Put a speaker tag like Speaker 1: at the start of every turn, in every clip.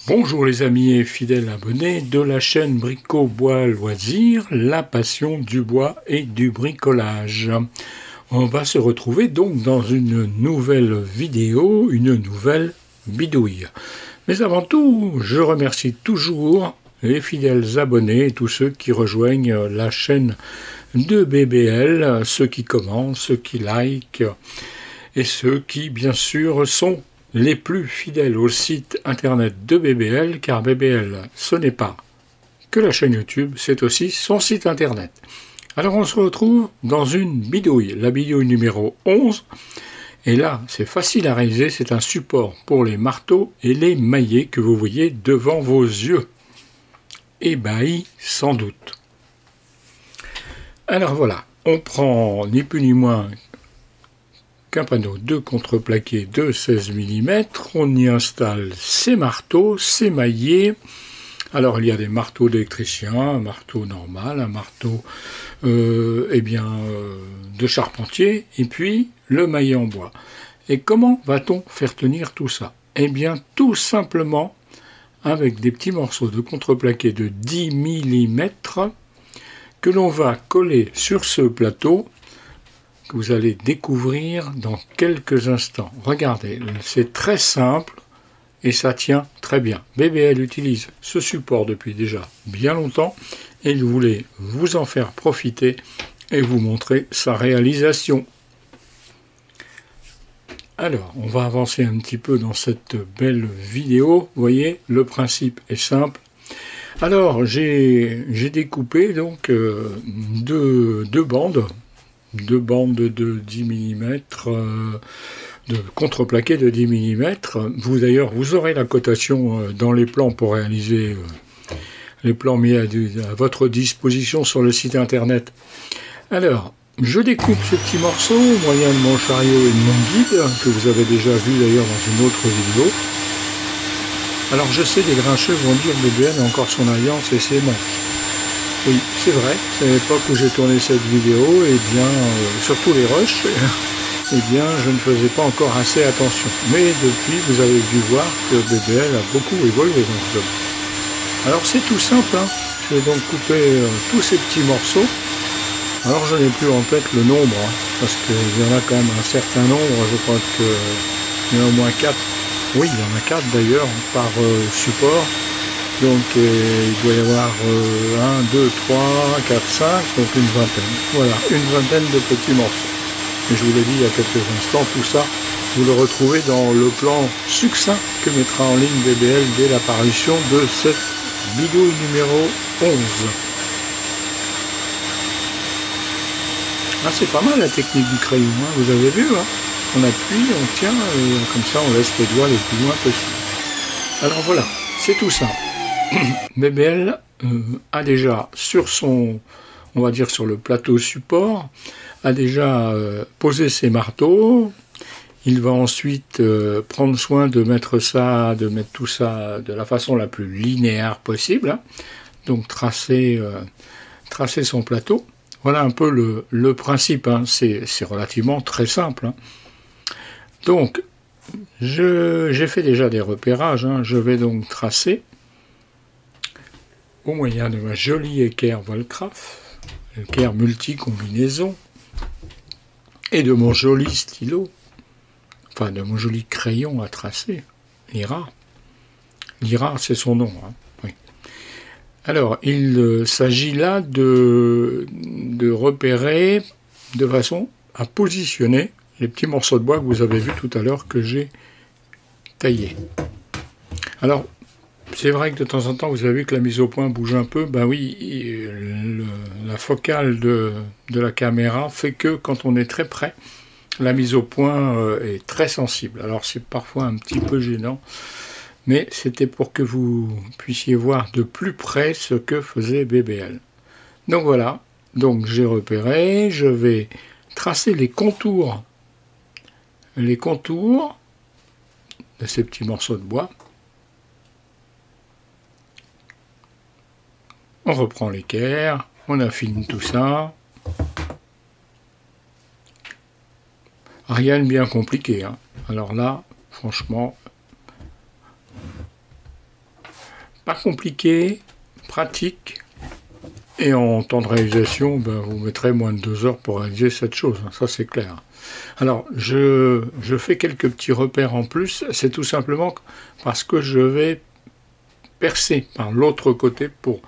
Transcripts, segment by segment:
Speaker 1: Bonjour les amis et fidèles abonnés de la chaîne Brico Bois Loisirs, la passion du bois et du bricolage. On va se retrouver donc dans une nouvelle vidéo, une nouvelle bidouille. Mais avant tout, je remercie toujours les fidèles abonnés et tous ceux qui rejoignent la chaîne de BBL, ceux qui commentent, ceux qui likent et ceux qui bien sûr sont les plus fidèles au site internet de BBL, car BBL, ce n'est pas que la chaîne YouTube, c'est aussi son site internet. Alors on se retrouve dans une bidouille, la bidouille numéro 11, et là c'est facile à réaliser, c'est un support pour les marteaux et les maillets que vous voyez devant vos yeux. Ébahis sans doute. Alors voilà, on prend ni plus ni moins qu'un panneau de contreplaqué de 16 mm, on y installe ses marteaux, ses maillets. Alors il y a des marteaux d'électricien, un marteau normal, un marteau de charpentier, et puis le maillet en bois. Et comment va-t-on faire tenir tout ça? Eh bien tout simplement avec des petits morceaux de contreplaqué de 10 mm que l'on va coller sur ce plateau, que vous allez découvrir dans quelques instants. Regardez, c'est très simple et ça tient très bien. BBL utilise ce support depuis déjà bien longtemps et je voulais vous en faire profiter et vous montrer sa réalisation. Alors, on va avancer un petit peu dans cette belle vidéo. Vous voyez, le principe est simple. Alors, j'ai découpé donc deux bandes de 10 mm, de contreplaqué de 10 mm. D'ailleurs, vous aurez la cotation dans les plans pour réaliser les plans mis à votre disposition sur le site internet. Alors, je découpe ce petit morceau au moyen de mon chariot et de mon guide, que vous avez déjà vu d'ailleurs dans une autre vidéo. Alors je sais, les grincheux vont dire BBL a encore son alliance et ses manches. Oui, c'est vrai, à l'époque où j'ai tourné cette vidéo, et bien, surtout les rushs, eh bien, je ne faisais pas encore assez attention. Mais depuis, vous avez dû voir que BBL a beaucoup évolué dans ce domaine. Alors c'est tout simple, hein. Je vais donc couper tous ces petits morceaux. Alors je n'ai plus en tête le nombre, hein, parce qu'il y en a quand même un certain nombre, je crois qu'il y en a au moins 4. Oui, il y en a 4 d'ailleurs, par support. Donc il doit y avoir 1, 2, 3, 4, 5, donc une vingtaine. Voilà, une vingtaine de petits morceaux. Et je vous l'ai dit il y a quelques instants, tout ça, vous le retrouvez dans le plan succinct que mettra en ligne BBL dès l'apparition de cette bidouille numéro 11. Ah, c'est pas mal la technique du crayon, hein, vous avez vu, hein. On appuie, on tient, et comme ça on laisse les doigts les plus loin possible. Alors voilà, c'est tout simple. BBL a déjà sur son, on va dire sur le plateau support, a déjà posé ses marteaux. Il va ensuite prendre soin de mettre tout ça de la façon la plus linéaire possible, hein. Donc tracer son plateau. Voilà un peu le principe, hein. C'est relativement très simple, hein. Donc j'ai fait déjà des repérages, hein. Je vais donc tracer au moyen de ma jolie équerre Volcraft, équerre multi-combinaison, et de mon joli stylo, enfin de mon joli crayon à tracer, l'IRA. L'IRA, c'est son nom, hein. Oui. Alors, il s'agit là de repérer de façon à positionner les petits morceaux de bois que vous avez vus tout à l'heure que j'ai taillés. Alors, c'est vrai que de temps en temps, vous avez vu que la mise au point bouge un peu. Ben oui, la focale de la caméra fait que quand on est très près, la mise au point est très sensible. Alors c'est parfois un petit peu gênant, mais c'était pour que vous puissiez voir de plus près ce que faisait BBL. Donc voilà, donc j'ai repéré, je vais tracer les contours de ces petits morceaux de bois. On reprend l'équerre, on affine tout ça. Rien de bien compliqué, hein. Alors là, franchement, Pas compliqué, pratique. Et en temps de réalisation, ben, vous mettrez moins de 2 heures pour réaliser cette chose, ça c'est clair. Alors, je fais quelques petits repères en plus, c'est tout simplement parce que je vais percer par l'autre côté pour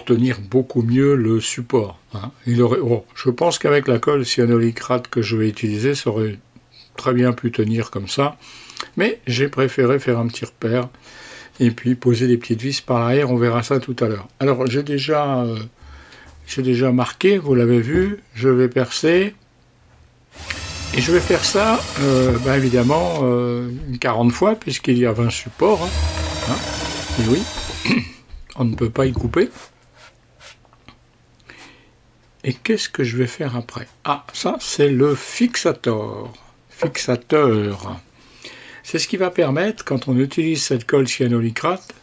Speaker 1: tenir beaucoup mieux le support. Hein. Je pense qu'avec la colle cyanuricrate que je vais utiliser, ça aurait très bien pu tenir comme ça, mais j'ai préféré faire un petit repère et puis poser des petites vis par l'arrière, on verra ça tout à l'heure. Alors j'ai déjà marqué, vous l'avez vu, je vais percer, et je vais faire ça, ben évidemment, 40 fois, puisqu'il y a 20 supports, hein. Et oui, on ne peut pas y couper. Et qu'est-ce que je vais faire après? Ah, ça c'est le fixateur. C'est ce qui va permettre, quand on utilise cette colle cyanuricrate,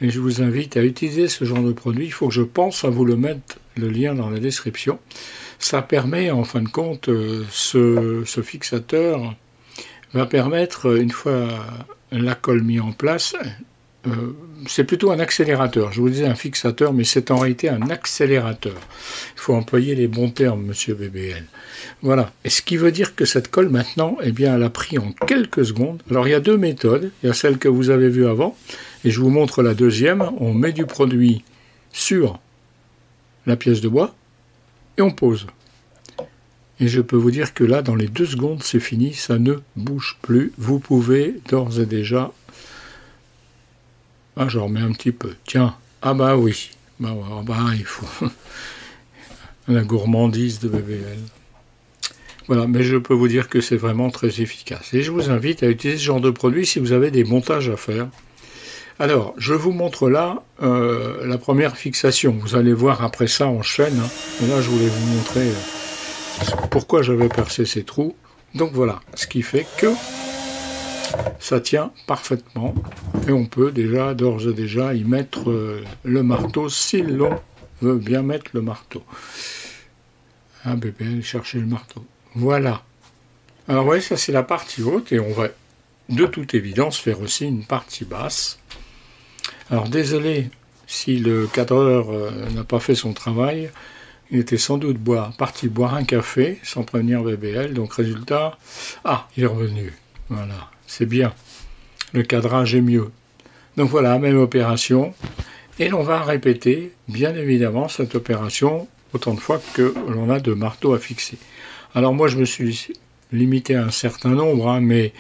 Speaker 1: et je vous invite à utiliser ce genre de produit, il faut que je pense à vous le mettre, le lien dans la description. Ça permet, en fin de compte, ce fixateur va permettre, une fois la colle mise en place, c'est plutôt un accélérateur. Je vous disais un fixateur, mais c'est en réalité un accélérateur. Il faut employer les bons termes, monsieur BBL. Voilà. Et ce qui veut dire que cette colle, maintenant, eh bien, elle a pris en quelques secondes. Alors, il y a 2 méthodes. Il y a celle que vous avez vue avant, et je vous montre la deuxième. On met du produit sur la pièce de bois, et on pose. Et je peux vous dire que là, dans les 2 secondes, c'est fini, ça ne bouge plus. Vous pouvez d'ores et déjà... Ah, j'en remets un petit peu. Tiens, ah bah oui. Bah il faut... La gourmandise de BBL. Voilà, mais je peux vous dire que c'est vraiment très efficace. Et je vous invite à utiliser ce genre de produit si vous avez des montages à faire. Alors, je vous montre là la première fixation. Vous allez voir après ça en chaîne. Hein. Et là, je voulais vous montrer pourquoi j'avais percé ces trous. Donc voilà, ce qui fait que ça tient parfaitement. Et on peut déjà, d'ores et déjà, y mettre le marteau si l'on veut bien mettre le marteau. Ah, BBL, chercher le marteau. Voilà. Alors, vous voyez, ça c'est la partie haute et on va de toute évidence faire aussi une partie basse. Alors, désolé si le cadreur n'a pas fait son travail. Il était sans doute parti boire un café sans prévenir BBL. Donc, résultat, ah, il est revenu. Voilà, c'est bien. Le cadrage est mieux. Donc voilà, même opération. Et l'on va répéter, bien évidemment, cette opération autant de fois que l'on a de marteaux à fixer. Alors moi, je me suis limité à un certain nombre, hein, mais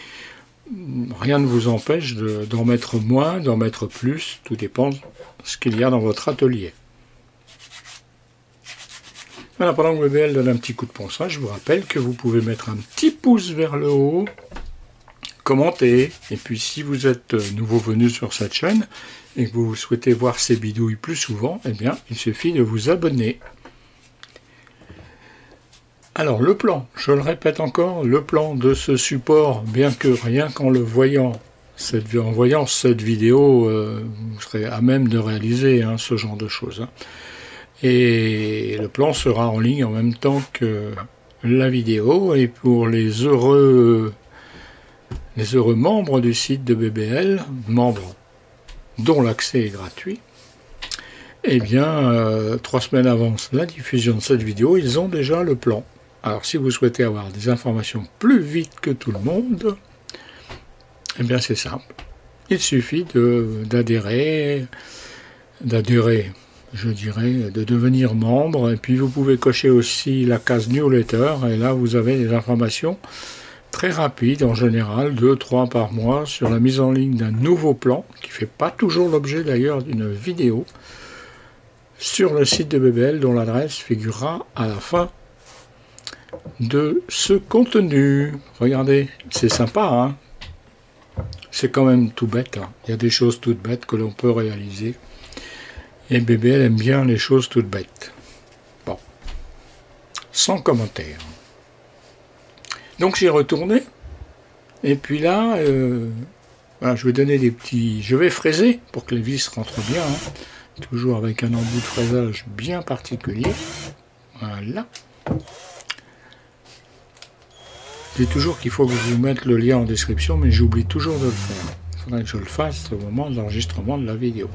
Speaker 1: rien ne vous empêche d'en mettre moins, d'en mettre plus. Tout dépend de ce qu'il y a dans votre atelier. Voilà, pendant que BBL donne un petit coup de ponçage, je vous rappelle que vous pouvez mettre un petit pouce vers le haut, commenter, et puis si vous êtes nouveau venu sur cette chaîne et que vous souhaitez voir ces bidouilles plus souvent, eh bien, il suffit de vous abonner. Alors, le plan, je le répète encore, le plan de ce support, bien que rien qu'en le voyant, en voyant cette vidéo, vous serez à même de réaliser ce genre de choses. Hein. Et le plan sera en ligne en même temps que la vidéo, et pour les heureux membres du site de BBL, membres dont l'accès est gratuit, eh bien, 3 semaines avant la diffusion de cette vidéo, ils ont déjà le plan. Alors, si vous souhaitez avoir des informations plus vite que tout le monde, eh bien, c'est simple. Il suffit d'adhérer, je dirais, de devenir membre, et puis vous pouvez cocher aussi la case newsletter, et là, vous avez des informations très rapides, en général, 2-3 par mois, sur la mise en ligne d'un nouveau plan, qui ne fait pas toujours l'objet d'ailleurs d'une vidéo, sur le site de BBL, dont l'adresse figurera à la fin de ce contenu. Regardez, c'est sympa, hein. C'est quand même tout bête, hein. Il y a des choses toutes bêtes que l'on peut réaliser. Et BBL aime bien les choses toutes bêtes. Bon. Sans commentaire. Donc j'ai retourné. Et puis là, voilà, je vais donner des petits... Je vais fraiser pour que les vis rentrent bien. Hein. Toujours avec un embout de fraisage bien particulier. Voilà. Je dis toujours qu'il faut que je vous mette le lien en description, mais j'oublie toujours de le faire. faudrait que je le fasse au moment de l'enregistrement de la vidéo.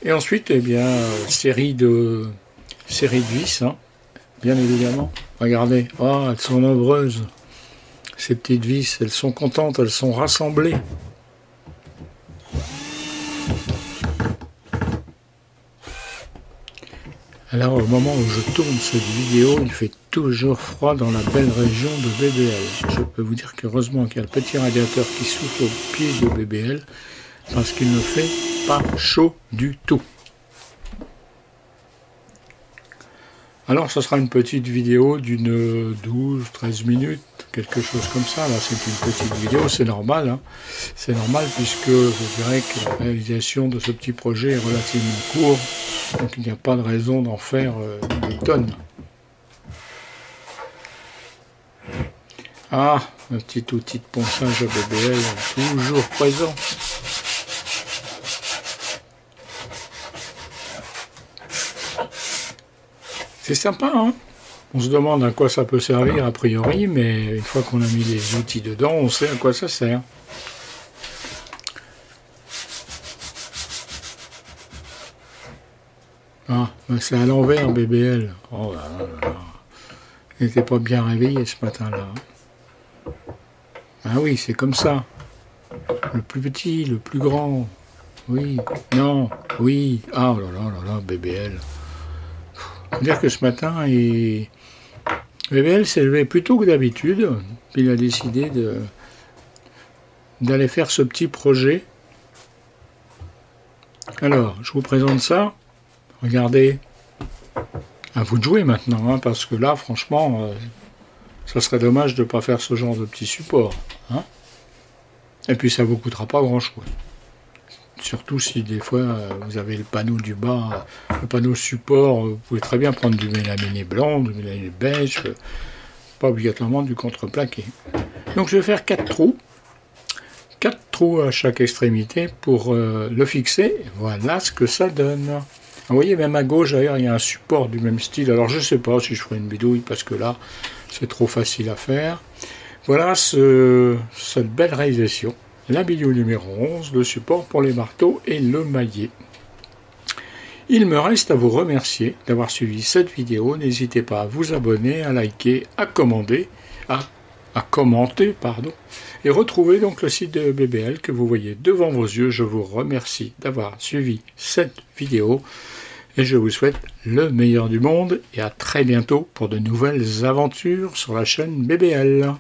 Speaker 1: Et ensuite, eh bien, série de vis, hein, bien évidemment. Regardez, oh, elles sont nombreuses. Ces petites vis, elles sont contentes, elles sont rassemblées. Alors au moment où je tourne cette vidéo, il fait toujours froid dans la belle région de BBL. Je peux vous dire qu'heureusement qu'il y a le petit radiateur qui souffle au pied de BBL, parce qu'il ne fait pas chaud du tout. Alors ce sera une petite vidéo d'une 12-13 minutes, quelque chose comme ça. Là c'est une petite vidéo, c'est normal. Hein. C'est normal puisque je dirais que la réalisation de ce petit projet est relativement court. Donc il n'y a pas de raison d'en faire des tonnes. Ah, un petit outil de ponçage à BBL, toujours présent. C'est sympa, hein? On se demande à quoi ça peut servir a priori, mais une fois qu'on a mis les outils dedans, on sait à quoi ça sert. Ah, c'est à l'envers, BBL. Oh là là là. Il n'était pas bien réveillé ce matin-là. Ah oui, c'est comme ça. Le plus petit, le plus grand. Oui, non, oui. Ah là là là là, BBL. Faut dire que ce matin, BBL s'est levé plus tôt que d'habitude. Puis il a décidé d'aller faire ce petit projet. Alors, je vous présente ça. Regardez. À vous de jouer maintenant, hein, parce que là, franchement, ça serait dommage de ne pas faire ce genre de petit support. Hein. Et puis ça ne vous coûtera pas grand-chose. Surtout si des fois vous avez le panneau du bas, le panneau support, vous pouvez très bien prendre du mélaminé blanc, du mélaminé beige, pas obligatoirement du contreplaqué. Donc je vais faire 4 trous. 4 trous à chaque extrémité pour le fixer. Voilà ce que ça donne. Vous voyez, même à gauche, d'ailleurs, il y a un support du même style. Alors, je ne sais pas si je ferai une bidouille, parce que là, c'est trop facile à faire. Voilà cette belle réalisation. La bidouille numéro 11, le support pour les marteaux et le maillet. Il me reste à vous remercier d'avoir suivi cette vidéo. N'hésitez pas à vous abonner, à liker, à commenter, et retrouvez donc le site de BBL que vous voyez devant vos yeux. Je vous remercie d'avoir suivi cette vidéo et je vous souhaite le meilleur du monde et à très bientôt pour de nouvelles aventures sur la chaîne BBL.